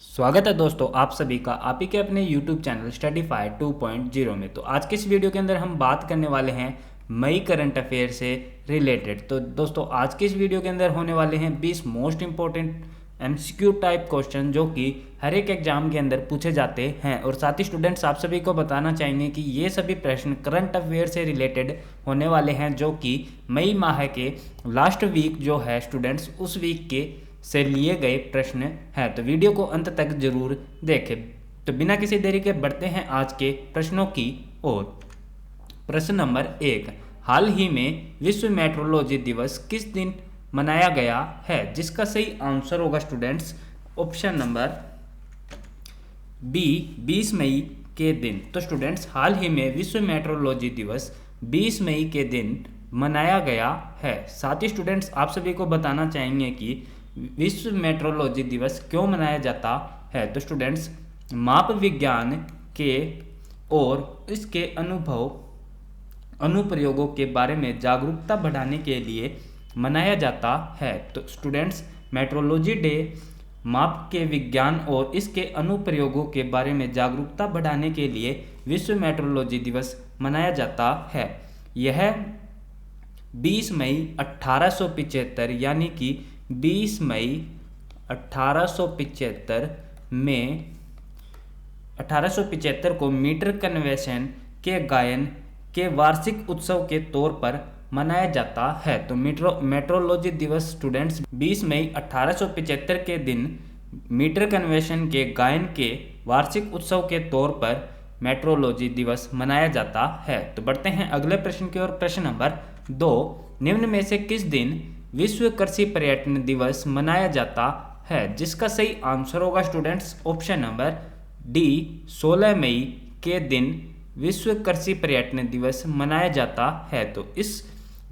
स्वागत है दोस्तों आप सभी का आप ही के अपने YouTube चैनल स्टडीफाई 2.0 में। तो आज के इस वीडियो के अंदर हम बात करने वाले हैं मई करंट अफेयर से रिलेटेड। तो दोस्तों आज के इस वीडियो के अंदर होने वाले हैं 20 most important MCQ type question जो कि हर एक एग्जाम के अंदर पूछे जाते हैं। और साथ ही स्टूडेंट्स आप सभी को बताना चाहेंगे कि ये सभी प्रश्न करंट अफेयर से रिलेटेड होने वाले हैं जो कि मई माह के लास्ट वीक जो है स्टूडेंट्स उस वीक के से लिए गए प्रश्न हैं। तो वीडियो को अंत तक जरूर देखें। तो बिना किसी देरी के बढ़ते हैं आज के प्रश्नों की ओर। प्रश्न नंबर 1, हाल ही में विश्व मेट्रोलॉजी दिवस किस दिन मनाया गया है? जिसका सही आंसर होगा स्टूडेंट्स ऑप्शन नंबर बी 20 मई के दिन। तो स्टूडेंट्स हाल ही में विश्व मेट्रोलॉजी दिवस 20 मई के दिन मनाया गया है। साथ ही स्टूडेंट्स आप सभी को बताना चाहेंगे कि विश्व मेट्रोलॉजी दिवस क्यों मनाया जाता है? तो स्टूडेंट्स माप विज्ञान के और इसके अनुप्रयोगों के बारे में जागरूकता बढ़ाने के लिए मनाया जाता है। तो स्टूडेंट्स मेट्रोलॉजी डे माप के विज्ञान और इसके अनुप्रयोगों के बारे में जागरूकता बढ़ाने के लिए विश्व मेट्रोलॉजी दिवस मनाया जाता है। यह 20 मई 1875 यानी कि 20 मई 1875 में 1875 को मीटर कन्वेंशन के गायन के वार्षिक उत्सव के तौर पर मनाया जाता है। तो मेट्रोलॉजी दिवस स्टूडेंट्स 20 मई 1875 के दिन मीटर कन्वेंशन के गायन के वार्षिक उत्सव के तौर पर मेट्रोलॉजी दिवस मनाया जाता है। तो बढ़ते हैं अगले प्रश्न की ओर। प्रश्न नंबर 2, निम्न में से किस दिन विश्व कृषि पर्यटन दिवस मनाया जाता है? जिसका सही आंसर होगा स्टूडेंट्स ऑप्शन नंबर डी 16 मई के दिन विश्व कृषि पर्यटन दिवस मनाया जाता है। तो इस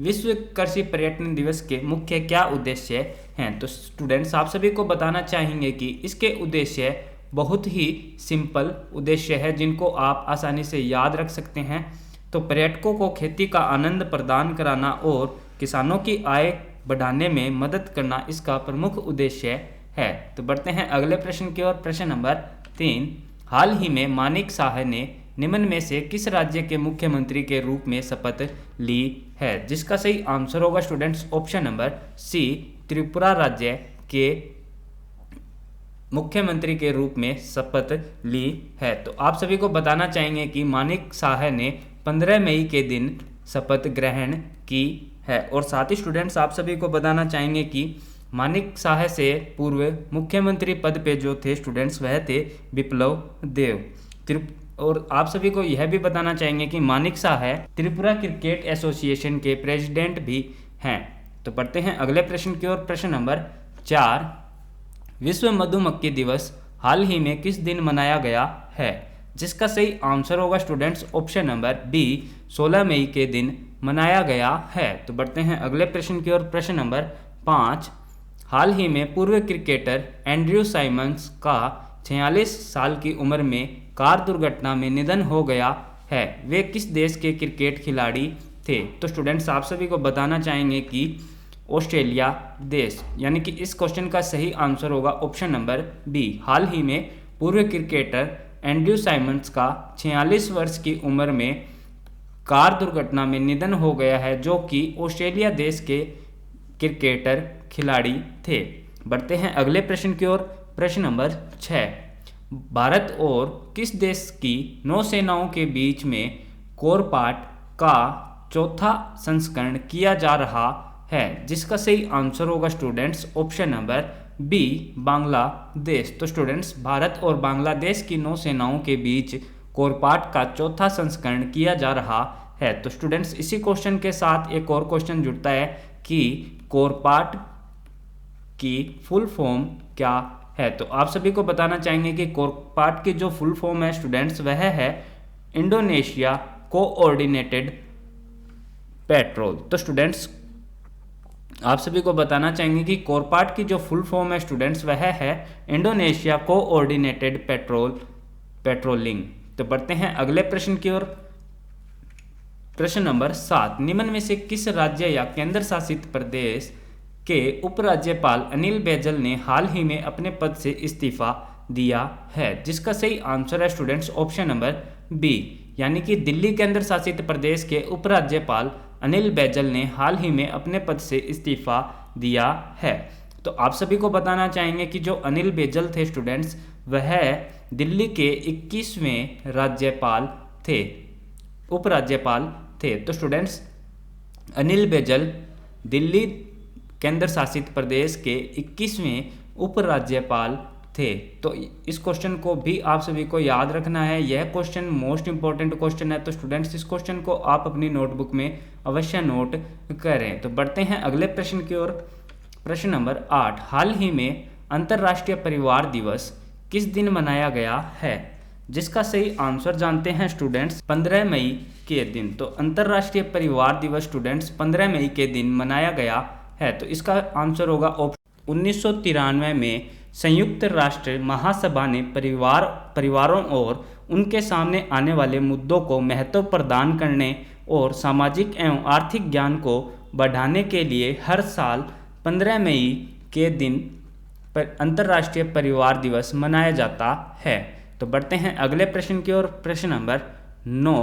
विश्व कृषि पर्यटन दिवस के मुख्य क्या उद्देश्य हैं? तो स्टूडेंट्स आप सभी को बताना चाहेंगे कि इसके उद्देश्य बहुत ही सिंपल उद्देश्य है जिनको आप आसानी से याद रख सकते हैं। तो पर्यटकों को खेती का आनंद प्रदान कराना और किसानों की आय बढ़ाने में मदद करना इसका प्रमुख उद्देश्य है। तो बढ़ते हैं अगले प्रश्न की ओर। प्रश्न नंबर 3, हाल ही में मानिक साह ने निम्न में से किस राज्य के मुख्यमंत्री के रूप में शपथ ली है? जिसका सही आंसर होगा students option number C Tripura राज्य के मुख्यमंत्री के रूप में शपथ ली है। तो आप सभी को बताना चाहेंगे कि मानिक साह ने 15 मई के दिन शपथ ग्रहण की है। और साथ ही स्टूडेंट्स आप सभी को बताना चाहेंगे कि मानिक साह से पूर्व मुख्यमंत्री पद पे जो थे स्टूडेंट्स वह थे विप्लव देव। और आप सभी को यह भी बताना चाहेंगे कि मानिक साह त्रिपुरा क्रिकेट एसोसिएशन के प्रेसिडेंट भी हैं। तो पढ़ते हैं अगले प्रश्न की ओर। प्रश्न नंबर 4, विश्व मधुमक्खी दिवस हाल ही में किस दिन मनाया गया है? जिसका सही आंसर होगा स्टूडेंट्स ऑप्शन नंबर बी 16 मई के दिन मनाया गया है। तो बढ़ते हैं अगले प्रश्न की ओर। प्रश्न नंबर 5, हाल ही में पूर्व क्रिकेटर एंड्रयू साइमंस का 46 साल की उम्र में कार दुर्घटना में निधन हो गया है। वे किस देश के क्रिकेट खिलाड़ी थे? तो स्टूडेंट्स आप सभी को बताना चाहेंगे कि ऑस्ट्रेलिया देश, यानी कि इस क्वेश्चन का सही आंसर होगा ऑप्शन नंबर बी। हाल ही में पूर्व क्रिकेटर एंड्रयू साइमंस का 46 वर्ष की उम्र में कार दुर्घटना में निधन हो गया है जो कि ऑस्ट्रेलिया देश के क्रिकेटर खिलाड़ी थे। बढ़ते हैं अगले प्रश्न की ओर। प्रश्न नंबर 6, भारत और किस देश की नौसेनाओं के बीच में कोरपाट का चौथा संस्करण किया जा रहा है? जिसका सही आंसर होगा students option number B Bangladesh. तो स्टूडेंट्स भारत और बांग्लादेश की नौसेनाओं के बीच कोरपाट का चौथा संस्करण किया जा रहा है। तो स्टूडेंट्स इसी क्वेश्चन के साथ एक और क्वेश्चन जुड़ता है कि कोरपाट की फुल फॉर्म क्या है? तो आप सभी को बताना चाहेंगे कि कोरपाट की जो फुल फॉर्म है स्टूडेंट्स वह है इंडोनेशिया कोऑर्डिनेटेड पेट्रोल। तो स्टूडेंट्स आप सभी को बताना चाहेंगे कि कोरपाट की जो फुल फॉर्म है स्टूडेंट्स वह है इंडोनेशिया कोऑर्डिनेटेड पेट्रोलिंग। तो बढ़ते हैं अगले प्रश्न की ओर। प्रश्न नंबर 7, निम्न में से किस राज्य या केंद्र शासित प्रदेश के उपराज्यपाल अनिल बैजल ने हाल ही में अपने पद से इस्तीफा दिया है, जिसका सही आंसर है स्टूडेंट्स ऑप्शन नंबर बी, यानी कि दिल्ली केंद्र शासित प्रदेश के उपराज्यपाल अनिल बैजल ने हाल ही में अपने पद से इस्तीफा दिया है। तो आप सभी को बताना चाहेंगे कि जो अनिल बैजल थे स्टूडेंट्स, वह दिल्ली के 21वें राज्यपाल थे, उपराज्यपाल थे। तो स्टूडेंट्स अनिल बैजल दिल्ली केंद्र शासित प्रदेश के 21वें उपराज्यपाल थे। तो इस क्वेश्चन को भी आप सभी को याद रखना है, यह क्वेश्चन मोस्ट इंपॉर्टेंट क्वेश्चन है। तो स्टूडेंट्स इस क्वेश्चन को आप अपनी नोटबुक में अवश्य नोट करें। तो बढ़ते हैं अगले प्रश्न की ओर। प्रश्न नंबर 8, हाल ही में अंतर्राष्ट्रीय परिवार दिवस किस दिन मनाया गया है, जिसका सही आंसर जानते हैं स्टूडेंट्स 15 मई के दिन। तो अंतर्राष्ट्रीय परिवार दिवस स्टूडेंट्स 15 मई के दिन मनाया गया है। तो इसका आंसर होगा ऑप्शन 1993 में संयुक्त राष्ट्र महासभा ने परिवारों और उनके सामने आने वाले मुद्दों को महत्व प्रदान करने और सामाजिक एवं आर्थिक ज्ञान को बढ़ाने के लिए हर साल 15 मई के दिन पर अंतर्राष्ट्रीय परिवार दिवस मनाया जाता है। तो बढ़ते हैं अगले प्रश्न की ओर। प्रश्न नंबर 9,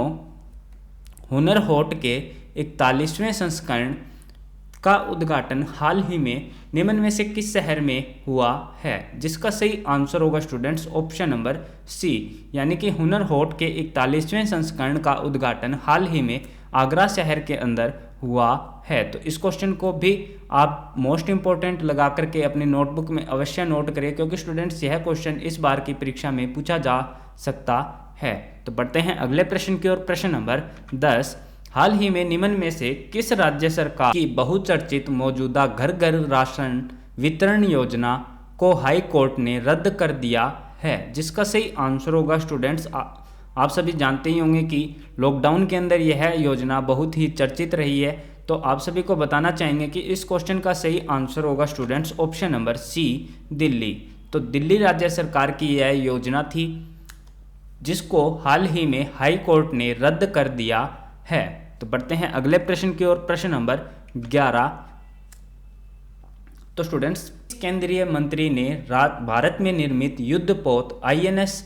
हुनर हाट के 41वें संस्करण का उद्घाटन हाल ही में निम्न में से किस शहर में हुआ है, जिसका सही आंसर होगा स्टूडेंट्स ऑप्शन नंबर सी, यानी कि हुनर हाट के 41वें संस्करण का उद्घाटन हाल ही में आगरा शहर के अंदर हुआ है। तो इस क्वेश्चन को भी आप मोस्ट इंपॉर्टेंट लगा करके अपनी नोटबुक में अवश्य नोट करें, क्योंकि स्टूडेंट्स यह क्वेश्चन इस बार की परीक्षा में पूछा जा सकता है। तो बढ़ते हैं अगले प्रश्न की ओर। प्रश्न नंबर 10, हाल ही में निम्न में से किस राज्य सरकार की बहुचर्चित मौजूदा घर घर राशन वितरण योजना को हाई कोर्ट ने रद्द कर दिया है, जिसका सही आंसर होगा स्टूडेंट्स, आप सभी जानते ही होंगे कि लॉकडाउन के अंदर यह योजना बहुत ही चर्चित रही है। तो आप सभी को बताना चाहेंगे कि इस क्वेश्चन का सही आंसर होगा students option number C, Delhi. तो दिल्ली राज्य सरकार की यह योजना थी, जिसको हाल ही में हाई कोर्ट ने रद्द कर दिया है। तो बढ़ते हैं अगले प्रश्न की ओर। प्रश्न नंबर 11, तो स्टूडेंट्स केंद्रीय मंत्री ने भारत में निर्मित युद्धपोत INS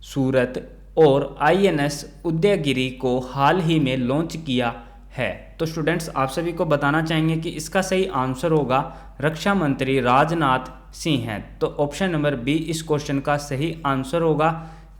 सूरत और INS उदयगिरी को हाल ही में लॉन्च किया है। तो स्टूडेंट्स आप सभी को बताना चाहेंगे कि इसका सही आंसर होगा रक्षा मंत्री राजनाथ सिंह है। तो ऑप्शन नंबर बी इस क्वेश्चन का सही आंसर होगा।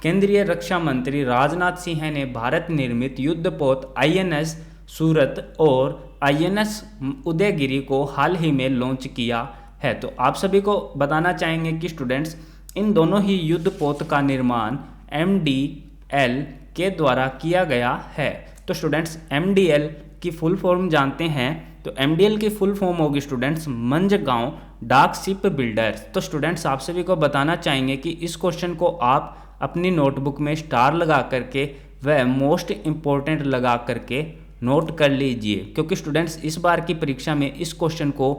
केंद्रीय रक्षा मंत्री राजनाथ सिंह ने भारत निर्मित युद्धपोत INS सूरत और INS उदयगिरी को हाल ही में लॉन्च किया है। तो आप सभी को बताना चाहेंगे कि स्टूडेंट्स इन दोनों ही युद्धपोत का निर्माण MDL के द्वारा किया गया है। तो स्टूडेंट्स MDL की फुल फॉर्म जानते हैं। तो MDL की फुल फॉर्म होगी स्टूडेंट्स मंझगांव डाक शिप बिल्डर्स। तो स्टूडेंट्स आप सभी को बताना चाहेंगे कि इस क्वेश्चन को आप अपनी नोटबुक में स्टार लगा करके व मोस्ट इम्पोर्टेंट लगा करके नोट कर लीजिए, क्योंकि स्टूडेंट्स इस बार की परीक्षा में इस क्वेश्चन को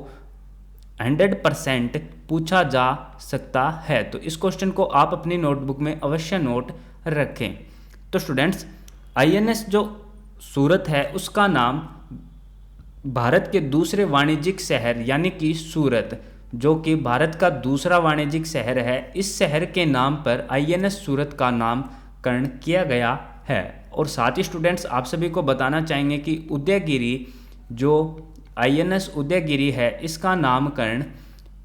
100% पूछा जा सकता है। तो इस क्वेश्चन को आप अपनी नोटबुक में अवश्य नोट रखें। तो स्टूडेंट्स INS जो सूरत है उसका नाम भारत के दूसरे वाणिज्यिक शहर यानी कि सूरत, जो कि भारत का दूसरा वाणिज्यिक शहर है, इस शहर के नाम पर INS सूरत का नामकरण किया गया है। और साथ ही स्टूडेंट्स आप सभी को बताना चाहेंगे कि उदयगिरी जो INS उदयगिरी है इसका नामकरण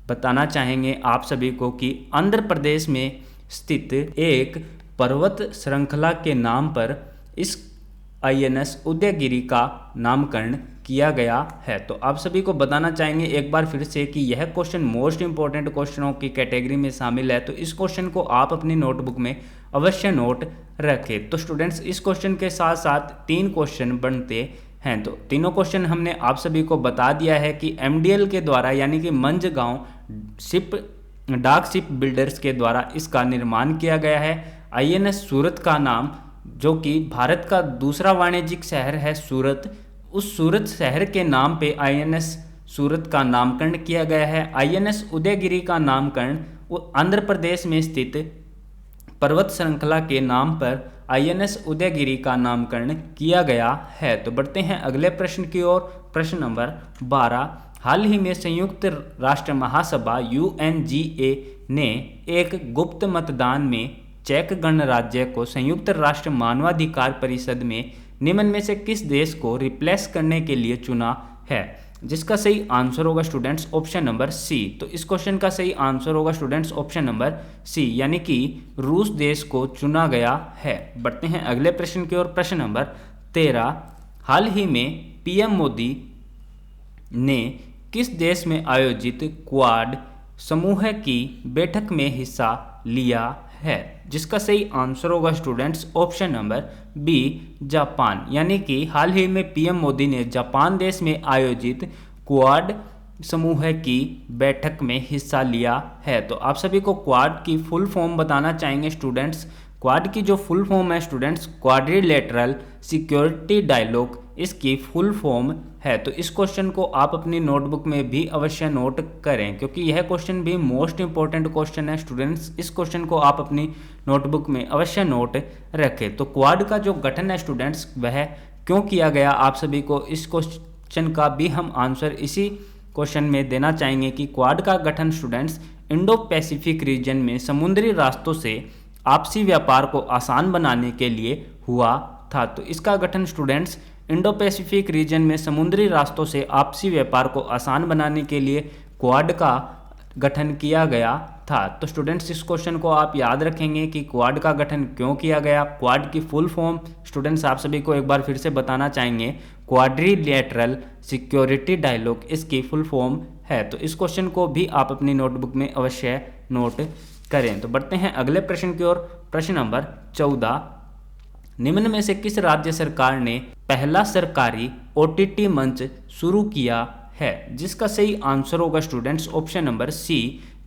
बताना चाहेंगे आप सभी को कि आंध्र प्रदेश में स्थित एक पर्वत श्रृंखला के नाम पर इस INS उदयगिरी का नामकरण किया गया है। तो आप सभी को बताना चाहेंगे एक बार फिर से कि यह क्वेश्चन मोस्ट इंपॉर्टेंट क्वेश्चनों की कैटेगरी में शामिल है। तो इस क्वेश्चन को आप अपनी नोटबुक में अवश्य नोट रखें। तो स्टूडेंट्स इस क्वेश्चन के साथ साथ 3 क्वेश्चन बनते हैं। तो तीनों क्वेश्चन हमने आप सभी को बता दिया है कि MDL के द्वारा यानी कि मंझगांव डाक शिप बिल्डर्स के द्वारा इसका निर्माण किया गया है। INS सूरत का नाम, जो कि भारत का दूसरा वाणिज्यिक शहर है सूरत, उस सूरत शहर के नाम पे INS सूरत का नामकरण किया गया है। INS उदयगिरी का नामकरण आंध्र प्रदेश में स्थित पर्वत श्रृंखला के नाम पर INS उदयगिरी का नामकरण किया गया है। तो बढ़ते हैं अगले प्रश्न की ओर। प्रश्न नंबर 12, हाल ही में संयुक्त राष्ट्र महासभा UNGA ने एक गुप्त मतदान में चेक गणराज्य को संयुक्त राष्ट्र मानवाधिकार परिषद में निम्न में से किस देश को रिप्लेस करने के लिए चुना है, जिसका सही आंसर होगा स्टूडेंट्स ऑप्शन नंबर सी। तो इस क्वेश्चन का सही आंसर होगा स्टूडेंट्स ऑप्शन नंबर सी, यानी कि रूस देश को चुना गया है। बढ़ते हैं अगले प्रश्न की ओर। प्रश्न नंबर 13, हाल ही में PM मोदी ने किस देश में आयोजित क्वाड समूह की बैठक में हिस्सा लिया है, जिसका सही आंसर होगा students option number B, Japan. यानी कि हाल ही में PM मोदी ने जापान देश में आयोजित क्वाड समूह की बैठक में हिस्सा लिया है। तो आप सभी को क्वाड की फुल फॉर्म बताना चाहेंगे स्टूडेंट्स। क्वाड की जो फुल फॉर्म है स्टूडेंट्स, क्वाड्रिलेटरल सिक्योरिटी डायलॉग इसकी फुल फॉर्म है। तो इस क्वेश्चन को आप अपनी नोटबुक में भी अवश्य नोट करें, क्योंकि यह क्वेश्चन भी मोस्ट इंपॉर्टेंट क्वेश्चन है स्टूडेंट्स। इस क्वेश्चन को आप अपनी नोटबुक में अवश्य नोट रखें। तो क्वाड का जो गठन है स्टूडेंट्स वह क्यों किया गया, आप सभी को इस क्वेश्चन का भी हम आंसर इसी क्वेश्चन में देना चाहेंगे कि क्वाड का गठन स्टूडेंट्स इंडो पैसिफिक रीजन में समुद्री रास्तों से आपसी व्यापार को आसान बनाने के लिए हुआ था। तो इसका गठन स्टूडेंट्स इंडो पैसिफिक रीजन में समुद्री रास्तों से आपसी व्यापार को आसान बनाने के लिए क्वाड का गठन किया गया था। तो स्टूडेंट्स इस क्वेश्चन को आप याद रखेंगे कि क्वाड का गठन क्यों किया गया। क्वाड की फुल फॉर्म स्टूडेंट्स आप सभी को एक बार फिर से बताना चाहेंगे, क्वाड्रिलेटरल सिक्योरिटी डायलॉग इसकी फुल फॉर्म है। तो इस क्वेश्चन को भी आप अपनी नोटबुक में अवश्य नोट करें। तो बढ़ते हैं अगले प्रश्न की ओर। प्रश्न नंबर 14, निम्न में से किस राज्य सरकार ने पहला सरकारी OTT मंच शुरू किया है, जिसका सही आंसर होगा students option number C,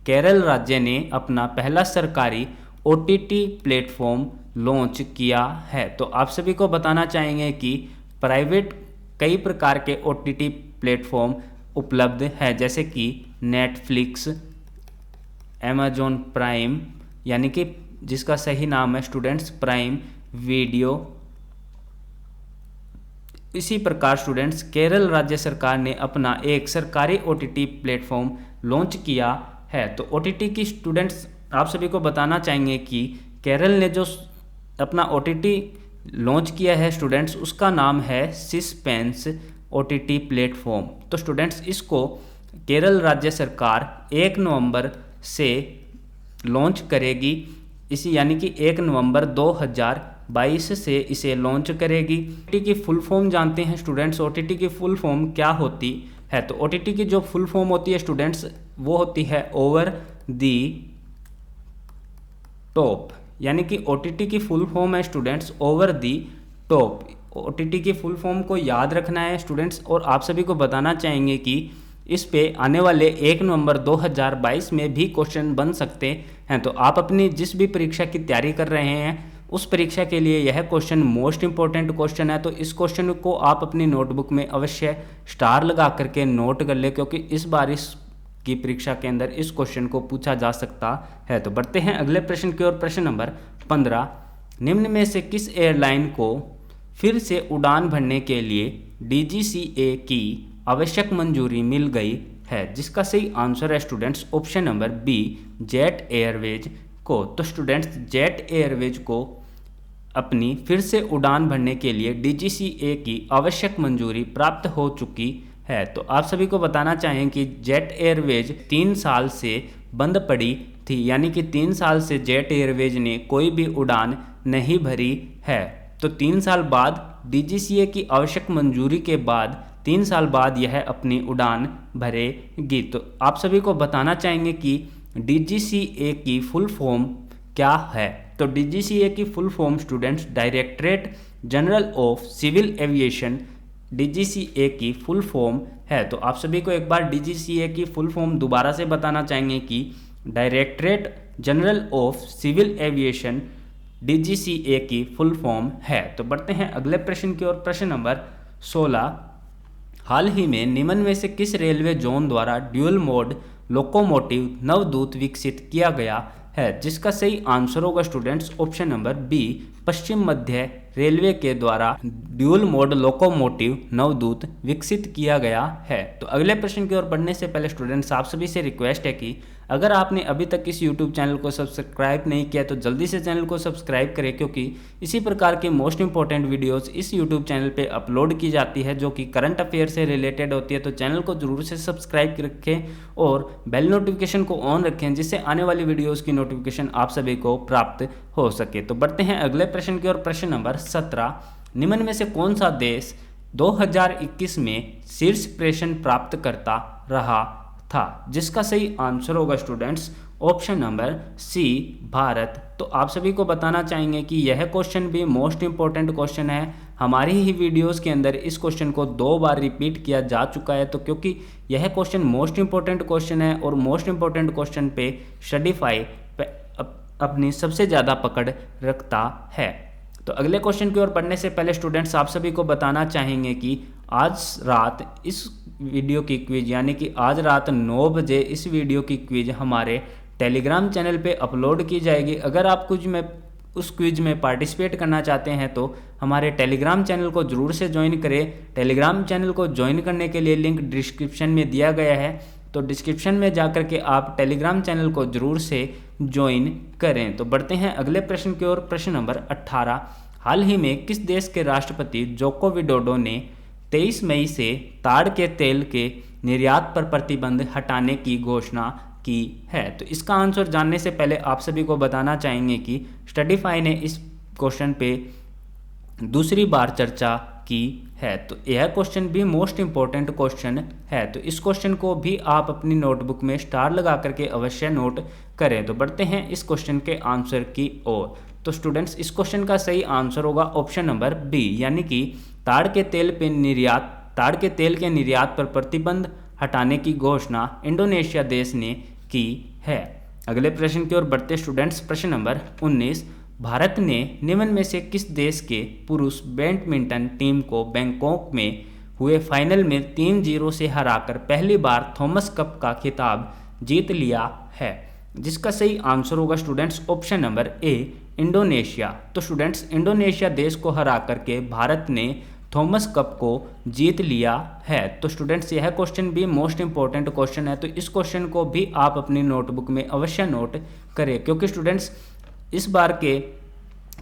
Kerala राज्य ने अपना पहला सरकारी OTT प्लेटफॉर्म लॉन्च किया है। तो आप सभी को बताना चाहेंगे कि प्राइवेट कई प्रकार के OTT प्लेटफॉर्म उपलब्ध है, जैसे कि नेटफ्लिक्स, Amazon प्राइम, यानी कि जिसका सही नाम है स्टूडेंट्स प्राइम वीडियो। इसी प्रकार स्टूडेंट्स केरल राज्य सरकार ने अपना एक सरकारी OTT प्लेटफॉर्म लॉन्च किया है। तो OTT की स्टूडेंट्स आप सभी को बताना चाहेंगे कि केरल ने जो अपना OTT लॉन्च किया है स्टूडेंट्स उसका नाम है सिस्पेंस OTT प्लेटफॉर्म। तो स्टूडेंट्स इसको केरल राज्य सरकार 1 नवंबर से लॉन्च करेगी, इसी यानी कि 1 नवंबर 2022 से इसे लॉन्च करेगी। OTT की फुल फॉर्म जानते हैं स्टूडेंट्स, OTT की फुल फॉर्म क्या होती है। तो OTT की जो फुल फॉर्म होती है स्टूडेंट्स वो होती है ओवर दी टॉप, यानी कि OTT की फुल फॉर्म है students over the top. OTT की फुल फॉर्म को याद रखना है स्टूडेंट्स, और आप सभी को बताना चाहेंगे कि इस पे आने वाले 1 नवंबर 2022 में भी क्वेश्चन बन सकते हैं। तो आप अपनी जिस भी परीक्षा की तैयारी कर रहे हैं उस परीक्षा के लिए यह क्वेश्चन मोस्ट इंपॉर्टेंट क्वेश्चन है। तो इस क्वेश्चन को आप अपनी नोटबुक में अवश्य स्टार लगा करके नोट कर ले, क्योंकि इस बार इस की परीक्षा के अंदर इस क्वेश्चन को पूछा जा सकता है। तो बढ़ते हैं अगले प्रश्न की ओर। प्रश्न नंबर 15, निम्न में से किस एयरलाइन को फिर से उड़ान भरने के लिए DGCA की आवश्यक मंजूरी मिल गई है, जिसका सही आंसर है students option number B, Jet Airways को। तो स्टूडेंट्स जेट एयरवेज को अपनी फिर से उड़ान भरने के लिए DGCA की आवश्यक मंजूरी प्राप्त हो चुकी है। तो आप सभी को बताना चाहें कि जेट एयरवेज 3 साल से बंद पड़ी थी, यानी कि 3 साल से जेट एयरवेज ने कोई भी उड़ान नहीं भरी है। तो 3 साल बाद DGCA की आवश्यक मंजूरी के बाद 3 साल बाद यह अपनी उड़ान भरेगी। तो आप सभी को बताना चाहेंगे कि DGCA की फुल फॉर्म क्या है। तो DGCA की full form students directorate general of civil aviation DGCA की फुल फॉर्म है। तो आप सभी को एक बार DGCA की फुल फॉर्म दोबारा से बताना चाहेंगे कि directorate general of civil aviation DGCA की फुल फॉर्म है। तो बढ़ते हैं अगले प्रश्न की ओर। प्रश्न नंबर 16, हाल ही में निम्न में से किस रेलवे जोन द्वारा ड्यूल मोड लोकोमोटिव नवदूत विकसित किया गया है, जिसका सही आंसर होगा स्टूडेंट्स ऑप्शन नंबर बी, पश्चिम मध्य रेलवे के द्वारा ड्यूल मोड लोकोमोटिव नवदूत विकसित किया गया है। तो अगले प्रश्न की ओर बढ़ने से पहले स्टूडेंट्स आप सभी से रिक्वेस्ट है कि अगर आपने अभी तक इस यूट्यूब चैनल को सब्सक्राइब नहीं किया तो जल्दी से चैनल को सब्सक्राइब करें, क्योंकि इसी प्रकार की मोस्ट इंपॉर्टेंट वीडियोस इस यूट्यूब चैनल पे अपलोड की जाती है जो कि करंट अफेयर से रिलेटेड होती है। तो चैनल को जरूर से सब्सक्राइब रखें और बेल नोटिफिकेशन को ऑन रखें, जिससे आने वाली वीडियोज़ की नोटिफिकेशन आप सभी को प्राप्त हो सके। तो बढ़ते हैं अगले प्रश्न की ओर। प्रश्न नंबर 17, निम्न में से कौन सा देश 2021 में शीर्ष प्रेषण प्राप्त करता रहा था? जिसका सही आंसर होगा students option number C, Bharat. तो आप सभी को बताना चाहेंगे कि यह क्वेश्चन भी मोस्ट इंपॉर्टेंट क्वेश्चन है। हमारी ही वीडियोस के अंदर इस क्वेश्चन को 2 बार रिपीट किया जा चुका है। तो क्योंकि यह क्वेश्चन मोस्ट इंपॉर्टेंट क्वेश्चन है और मोस्ट इंपॉर्टेंट क्वेश्चन पे स्टडीफाई अपनी सबसे ज़्यादा पकड़ रखता है। तो अगले क्वेश्चन की ओर बढ़ने से पहले स्टूडेंट्स आप सभी को बताना चाहेंगे कि आज रात इस वीडियो की क्विज, यानी कि आज रात 9 बजे इस वीडियो की क्विज हमारे टेलीग्राम चैनल पे अपलोड की जाएगी। अगर आप उस क्विज में पार्टिसिपेट करना चाहते हैं तो हमारे टेलीग्राम चैनल को जरूर से ज्वाइन करें। टेलीग्राम चैनल को ज्वाइन करने के लिए लिंक डिस्क्रिप्शन में दिया गया है, तो डिस्क्रिप्शन में जाकर के आप टेलीग्राम चैनल को जरूर से ज्वाइन करें। तो बढ़ते हैं अगले प्रश्न की ओर। प्रश्न नंबर 18, हाल ही में किस देश के राष्ट्रपति जोको विडोडो ने 23 मई से ताड़ के तेल के निर्यात पर प्रतिबंध हटाने की घोषणा की है? तो इसका आंसर जानने से पहले आप सभी को बताना चाहेंगे कि स्टडीफाई ने इस क्वेश्चन पे दूसरी बार चर्चा की है। तो यह क्वेश्चन भी मोस्ट इंपॉर्टेंट क्वेश्चन है, तो इस क्वेश्चन को भी आप अपनी नोटबुक में स्टार लगा करके अवश्य नोट करें। तो बढ़ते हैं इस क्वेश्चन के आंसर की ओर। तो स्टूडेंट्स इस क्वेश्चन का सही आंसर होगा ऑप्शन नंबर बी, यानी कि ताड़ के तेल के निर्यात पर प्रतिबंध हटाने की घोषणा इंडोनेशिया देश ने की है। अगले प्रश्न की ओर बढ़ते स्टूडेंट्स। प्रश्न नंबर 19, भारत ने निम्न में से किस देश के पुरुष बैडमिंटन टीम को बैंकॉक में हुए फाइनल में 3-0 से हराकर पहली बार थॉमस कप का खिताब जीत लिया है? जिसका सही आंसर होगा students option number A, Indonesia. तो स्टूडेंट्स इंडोनेशिया देश को हरा करके भारत ने थॉमस कप को जीत लिया है। तो स्टूडेंट्स यह क्वेश्चन भी मोस्ट इंपॉर्टेंट क्वेश्चन है, तो इस क्वेश्चन को भी आप अपनी नोटबुक में अवश्य नोट करें, क्योंकि स्टूडेंट्स इस बार के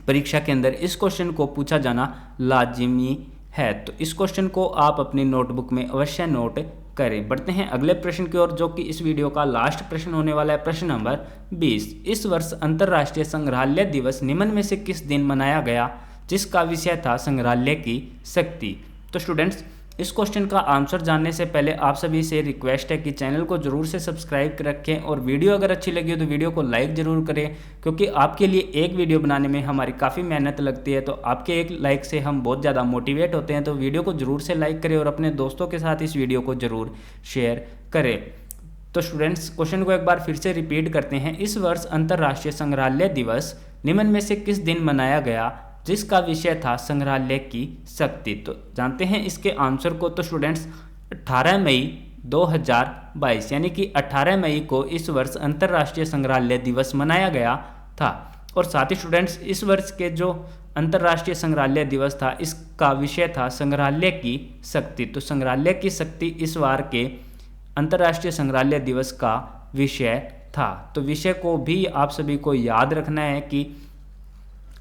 परीक्षा के अंदर इस क्वेश्चन को पूछा जाना लाजिमी है। तो इस क्वेश्चन को आप अपनी नोटबुक में अवश्य नोट करें। बढ़ते हैं अगले प्रश्न की ओर, जो कि इस वीडियो का लास्ट प्रश्न होने वाला है। प्रश्न नंबर 20, इस वर्ष अंतर्राष्ट्रीय संग्रहालय दिवस निम्न में से किस दिन मनाया गया? जिसका विषय था संग्रहालय की शक्ति। तो स्टूडेंट्स इस क्वेश्चन का आंसर जानने से पहले आप सभी से रिक्वेस्ट है कि चैनल को जरूर से सब्सक्राइब रखें और वीडियो अगर अच्छी लगी हो तो वीडियो को लाइक जरूर करें, क्योंकि आपके लिए एक वीडियो बनाने में हमारी काफ़ी मेहनत लगती है। तो आपके एक लाइक से हम बहुत ज़्यादा मोटिवेट होते हैं। तो वीडियो को जरूर से लाइक करें और अपने दोस्तों के साथ इस वीडियो को जरूर शेयर करें। तो स्टूडेंट्स क्वेश्चन को एक बार फिर से रिपीट करते हैं। इस वर्ष अंतर्राष्ट्रीय संग्रहालय दिवस निम्न में से किस दिन मनाया गया? जिसका विषय था संग्रहालय की शक्ति। तो जानते हैं इसके आंसर को। तो स्टूडेंट्स 18 मई 2022, यानी कि 18 मई को इस वर्ष अंतर्राष्ट्रीय संग्रहालय दिवस मनाया गया था। और साथ ही स्टूडेंट्स इस वर्ष के जो अंतर्राष्ट्रीय संग्रहालय दिवस था इसका विषय था संग्रहालय की शक्ति। तो संग्रहालय की शक्ति इस बार के अंतर्राष्ट्रीय संग्रहालय दिवस का विषय था। तो विषय को भी आप सभी को याद रखना है कि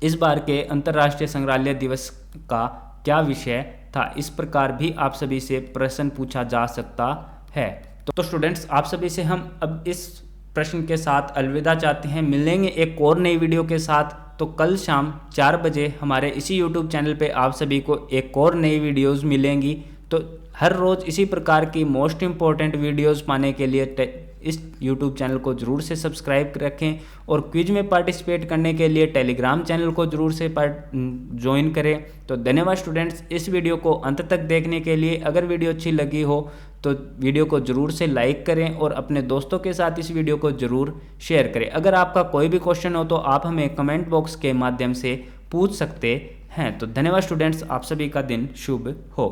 इस बार के अंतर्राष्ट्रीय संग्रहालय दिवस का क्या विषय था। इस प्रकार भी आप सभी से प्रश्न पूछा जा सकता है। तो स्टूडेंट्स आप सभी से हम अब इस प्रश्न के साथ अलविदा चाहते हैं। मिलेंगे एक और नई वीडियो के साथ। तो कल शाम 4 बजे हमारे इसी यूट्यूब चैनल पे आप सभी को एक और नई वीडियोज़ मिलेंगी। तो हर रोज़ इसी प्रकार की मोस्ट इम्पॉर्टेंट वीडियोज़ पाने के लिए इस YouTube चैनल को जरूर से सब्सक्राइब रखें और क्विज में पार्टिसिपेट करने के लिए टेलीग्राम चैनल को जरूर से ज्वाइन करें। तो धन्यवाद स्टूडेंट्स इस वीडियो को अंत तक देखने के लिए। अगर वीडियो अच्छी लगी हो तो वीडियो को जरूर से लाइक करें और अपने दोस्तों के साथ इस वीडियो को जरूर शेयर करें। अगर आपका कोई भी क्वेश्चन हो तो आप हमें कमेंट बॉक्स के माध्यम से पूछ सकते हैं। तो धन्यवाद स्टूडेंट्स, आप सभी का दिन शुभ हो।